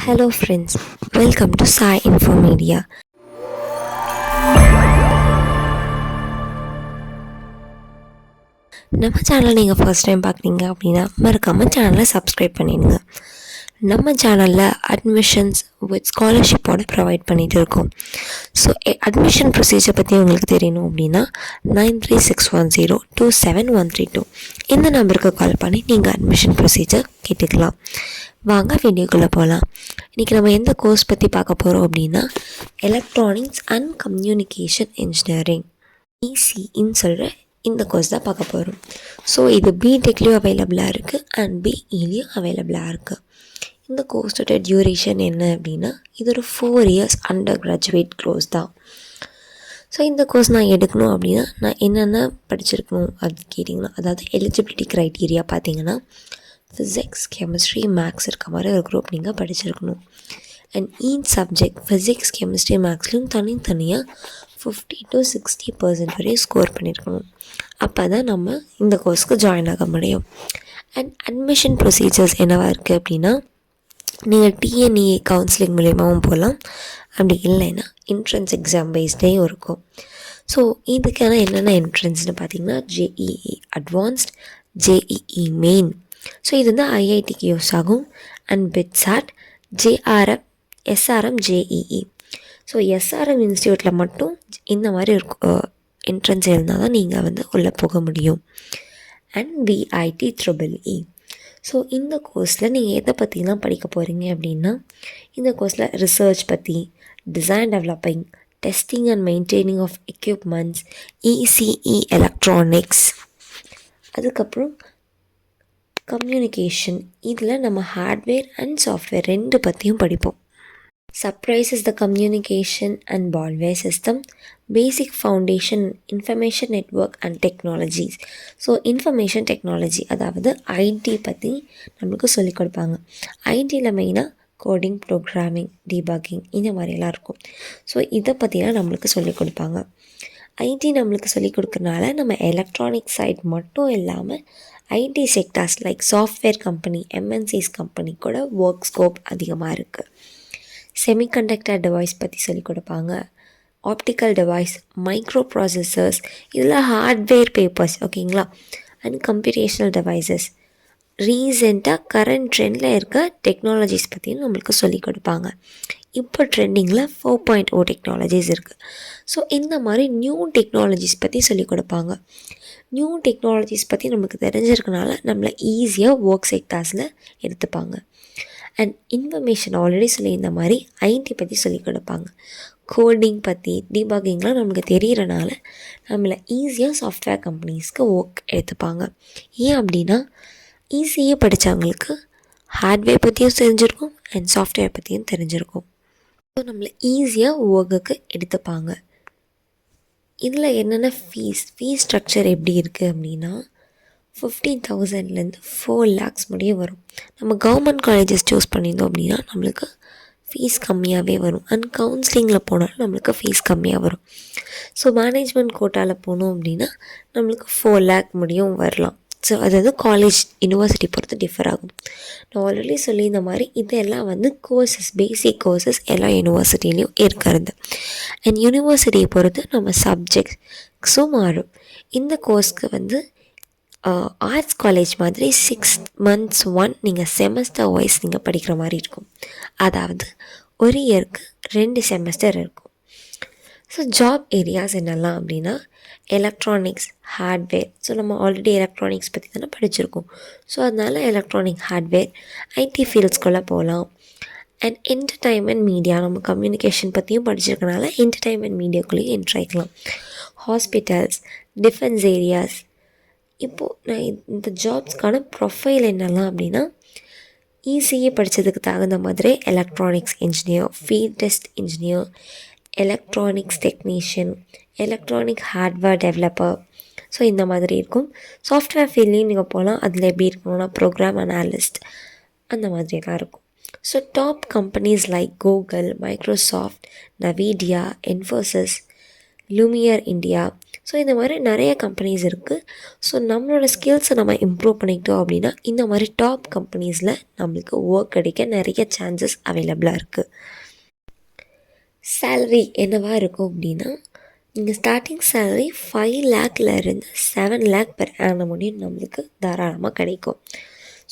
Hello friends, welcome to Sai Info Media. நம்ம சேனலை நீங்கள் ஃபர்ஸ்ட் டைம் பார்க்குறீங்க அப்படின்னா மறக்காமல் சேனலை சப்ஸ்கிரைப் பண்ணிடுங்க. நம்ம சேனலில் அட்மிஷன்ஸ் வித் ஸ்காலர்ஷிப்போடு ப்ரொவைட் பண்ணிகிட்டு இருக்கோம். ஸோ அட்மிஷன் ப்ரொசீஜர் பற்றி உங்களுக்கு தெரியணும் அப்படின்னா 9361027132 இந்த நம்பருக்கு கால் பண்ணி நீங்கள் அட்மிஷன் ப்ரொசீஜர் கேட்டுக்கலாம். வாங்க வீடியோக்குள்ளே போகலாம். இன்றைக்கி நம்ம எந்த கோர்ஸ் பற்றி பார்க்க போகிறோம் அப்படின்னா எலக்ட்ரானிக்ஸ் அண்ட் கம்யூனிகேஷன் இன்ஜினியரிங் இசின்னு சொல்கிற இந்த கோர்ஸ் தான் பார்க்க போகிறோம். ஸோ இது பிடெக்லேயும் அவைலபிளாக இருக்குது அண்ட் பிஇலையும் அவைலபிளாக இருக்குது. இந்த கோர்ஸோட டியூரேஷன் என்ன அப்படின்னா இது ஒரு 4 years அண்டர் கிராஜுவேட் கோர்ஸ் தான். ஸோ இந்த கோர்ஸ் நான் எடுக்கணும் அப்படின்னா நான் என்னென்ன படிச்சிருக்கணும் அப்படின்னு கேட்டிங்கன்னா, அதாவது எலிஜிபிலிட்டி க்ரைட்டீரியா பார்த்தீங்கன்னா ஃபிசிக்ஸ், கெமிஸ்ட்ரி, மேக்ஸ் இருக்க மாதிரி ஒரு குரூப் நீங்கள் படிச்சிருக்கணும். And each subject physics, chemistry, மேக்ஸ்லையும் தனித்தனியாக 50 to 60% வரையும் ஸ்கோர் பண்ணியிருக்கணும். அப்போ தான் நம்ம இந்த கோர்ஸ்க்கு ஜாயின் ஆக முடியும். அண்ட் அட்மிஷன் ப்ரொசீஜர்ஸ் என்னவாக இருக்குது அப்படின்னா, நீங்கள் டிஎன்இஏ கவுன்சிலிங் மூலியமாகவும் போகலாம், அப்படி இல்லைன்னா என்ட்ரன்ஸ் எக்ஸாம் பேஸ்டேயும் இருக்கும். ஸோ இதுக்கான என்னென்ன என்ட்ரன்ஸ்னு பார்த்தீங்கன்னா JEE advanced, JEE main. So இது வந்து ஐஐடிக்கு யூஸ் ஆகும். And BITSAT, JRF, SRM, JEE. So SRM இன்ஸ்டியூட்டில் மட்டும் இந்த மாதிரி இருக்கும் என்ட்ரன்ஸ் இருந்தால் தான் நீங்கள் வந்து உள்ளே போக முடியும். And VIT triple E. ஸோ இந்த கோர்ஸில் நீங்கள் எதை பற்றிலாம் படிக்க போகிறீங்க அப்படின்னா, இந்த கோர்ஸில் ரிசர்ச் பற்றி, design developing, testing and maintaining of equipments, ECE electronics, அதுக்கப்புறம் கம்யூனிகேஷன். இதில் நம்ம ஹார்ட்வேர் அண்ட் சாஃப்ட்வேர் ரெண்டு பற்றியும் படிப்போம். Surprises the communication and ballware system, basic foundation, information network and technologies. So information technology அதாவது ஐடி பற்றி நம்மளுக்கு சொல்லிக் கொடுப்பாங்க. ஐடியில் மெயினாக கோடிங், ப்ரோக்ராமிங், டீபக்கிங் இந்த மாதிரிலாம் இருக்கும். ஸோ இதை பற்றிலாம் நம்மளுக்கு சொல்லிக் கொடுப்பாங்க. ஐடி நம்மளுக்கு சொல்லிக் கொடுக்கறனால நம்ம எலக்ட்ரானிக் சைட் மட்டும் இல்லாமல் ID sectors like software company, MNCs company கூட ஒர்க் ஸ்கோப் அதிகமாக இருக்குது. செமிகண்டக்டர் டிவைஸ் பற்றி சொல்லிக் கொடுப்பாங்க. ஆப்டிக்கல் டிவைஸ், மைக்ரோ ப்ராசஸர்ஸ், இதில் ஹார்ட்வேர் பேப்பர்ஸ், ஓகேங்களா. அண்ட் கம்ப்யூட்டேஷனல் டிவைசஸ், ரீசெண்டாக கரண்ட் ட்ரெண்டில் இருக்க டெக்னாலஜிஸ் பற்றியும் நம்மளுக்கு சொல்லிக் கொடுப்பாங்க. இப்போ ட்ரெண்டிங்கில் 4.0 டெக்னாலஜிஸ் இருக்குது. ஸோ இந்த மாதிரி நியூ டெக்னாலஜிஸ் பற்றி சொல்லிக் கொடுப்பாங்க. நியூ டெக்னாலஜிஸ் பற்றி நமக்கு தெரிஞ்சிருக்கனால நம்மளை ஈஸியாக ஒர்க் செக்டார்ஸில் எடுத்துப்பாங்க. அண்ட் இன்ஃபர்மேஷன் ஆல்ரெடி சொல்லியிருந்த மாதிரி ஐடி பற்றி சொல்லிக் கொடுப்பாங்க. கோடிங் பற்றி, டீபக்கிங்லாம் நமக்கு தெரியறனால நம்மளை ஈஸியாக சாஃப்ட்வேர் கம்பெனிஸ்க்கு ஒர்க் எடுத்துப்பாங்க. ஏன் அப்படின்னா ஈஸியாக படித்தவங்களுக்கு ஹார்ட்வேர் பற்றியும் தெரிஞ்சிருக்கும் அண்ட் சாஃப்ட்வேர் பற்றியும் தெரிஞ்சிருக்கும். ஸோ நம்மளை ஈஸியாக ஒர்க்குக்கு எடுத்துப்பாங்க. இதில் என்னென்ன ஃபீஸ் ஸ்ட்ரக்சர் எப்படி இருக்குது அப்படின்னா 15,000லேருந்து 4 lakhs முடியும் வரும். நம்ம கவர்மெண்ட் காலேஜஸ் சூஸ் பண்ணியிருந்தோம் அப்படின்னா நம்மளுக்கு ஃபீஸ் கம்மியாகவே வரும். அண்ட் கவுன்சிலிங்கில் போனாலும் நம்மளுக்கு ஃபீஸ் கம்மியாக வரும். ஸோ மேனேஜ்மெண்ட் கோட்டாவில் போனோம் அப்படின்னா நம்மளுக்கு 4 lakh முடியும் வரலாம். ஸோ அது வந்து காலேஜ், யூனிவர்சிட்டி பொறுத்து டிஃபர் ஆகும். நான் ஆல்ரெடி சொல்லியிருந்த மாதிரி இதெல்லாம் வந்து கோர்சஸ், பேசிக் கோர்சஸ் எல்லாம் யூனிவர்சிட்டிலையும் இருக்கிறது. அண்ட் யூனிவர்சிட்டியை பொறுத்து நம்ம சப்ஜெக்ட்ஸும் மாறும். இந்த கோர்ஸ்க்கு வந்து ஆர்ட்ஸ் காலேஜ் மாதிரி 6 months நீங்கள் செமஸ்டர் வைஸ் நீங்கள் படிக்கிற மாதிரி இருக்கும். அதாவது ஒரு இயருக்கு 2 செமஸ்டர் இருக்கும். ஸோ ஜாப் ஏரியாஸ் என்னெல்லாம் அப்படின்னா எலக்ட்ரானிக்ஸ், ஹார்ட்வேர். ஸோ நம்ம ஆல்ரெடி எலக்ட்ரானிக்ஸ் பற்றி தானே படிச்சிருக்கோம். ஸோ அதனால் எலக்ட்ரானிக், ஹார்ட்வேர், ஐடி ஃபீல்ட்ஸ்குள்ளே போகலாம். அண்ட் என்டர்டைன்மெண்ட் மீடியா, நம்ம கம்யூனிகேஷன் பற்றியும் படிச்சிருக்கனால என்டர்டைன்மெண்ட் மீடியாக்குள்ளேயும் என்ட்ரு ஆகிக்கலாம். Hospitals, defence areas. இப்போது நான் இந்த ஜாப்ஸ்க்கான ப்ரொஃபைல் என்னெல்லாம் அப்படின்னா ஈஸியாக படித்ததுக்கு தகுந்த மாதிரி electronics engineer, field test engineer, electronics technician, electronic hardware developer. So இந்த மாதிரி இருக்கும். சாஃப்ட்வேர் ஃபீல்ட்லேயும் நீங்கள் போகலாம். அதில் எப்படி இருக்கணும்னா ப்ரோக்ராம் அனாலிஸ்ட் அந்த மாதிரியெல்லாம் இருக்கும். So top companies like Google, Microsoft, Nvidia, Infosys, Lumiere India. So இந்த மாதிரி நிறைய கம்பெனிஸ் இருக்குது. ஸோ நம்மளோட ஸ்கில்ஸை நம்ம இம்ப்ரூவ் பண்ணிக்கிட்டோம் அப்படின்னா இந்த மாதிரி டாப் கம்பெனிஸில் நம்மளுக்கு ஒர்க் கிடைக்க நிறைய சான்சஸ் அவைலபிளாக இருக்குது. சேலரி என்னவா இருக்கும் அப்படின்னா நீங்கள் ஸ்டார்டிங் சேலரி 5 லேக்லேருந்து 7 லேக் பெர் ஆனம் முடியும் நம்மளுக்கு தாராளமாக கிடைக்கும்.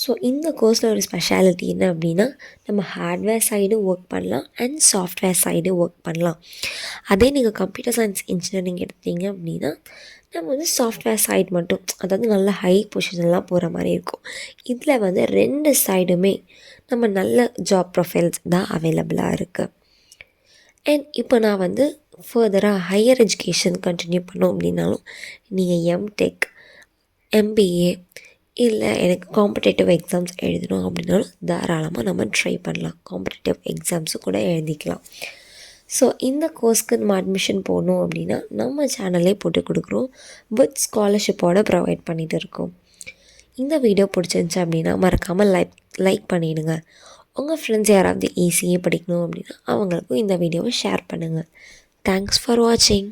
ஸோ இந்த கோர்ஸில் ஒரு ஸ்பெஷாலிட்டி என்ன அப்படின்னா நம்ம ஹார்ட்வேர் சைடு ஒர்க் பண்ணலாம் அண்ட் சாஃப்ட்வேர் சைடு ஒர்க் பண்ணலாம். அதே நீங்கள் கம்ப்யூட்டர் சயின்ஸ் இன்ஜினியரிங் எடுத்தீங்க அப்படின்னா நம்ம வந்து சாஃப்ட்வேர் சைடு மட்டும், அதாவது நல்ல ஹை பொசிஷன்லாம் போகிற மாதிரி இருக்கும். இதில் வந்து 2 சைடுமே நம்ம நல்ல ஜாப் ப்ரொஃபைல்ஸ் தான் அவைலபிளாக இருக்குது. அண்ட் இப்போ நான் வந்து ஃபர்தராக ஹையர் எஜுகேஷன் கண்டினியூ பண்ணோம் அப்படின்னாலும் நீங்கள் எம்டெக், எம்பிஏ இல்லை எனக்கு காம்படேட்டிவ் எக்ஸாம்ஸ் எழுதணும் அப்படின்னாலும் தாராளமாக நம்ம ட்ரை பண்ணலாம். காம்படேட்டிவ் எக்ஸாம்ஸும் கூட எழுதிக்கலாம். ஸோ இந்த கோர்ஸ்க்கு நம்ம அட்மிஷன் போடணும் அப்படின்னா நம்ம சேனல்லே போட்டு கொடுக்குறோம். வித் ஸ்காலர்ஷிப்போடு ப்ரொவைட் பண்ணிகிட்டு இருக்கோம். இந்த வீடியோ பிடிச்சிருந்துச்சி அப்படின்னா மறக்காமல் லைக் பண்ணிவிடுங்க. உங்கள் ஃப்ரெண்ட்ஸ் யாராவது ஈஸியாக படிக்கணும் அப்படின்னா அவங்களுக்கும் இந்த வீடியோவை ஷேர் பண்ணுங்கள். தேங்க்ஸ் ஃபார் வாட்சிங்.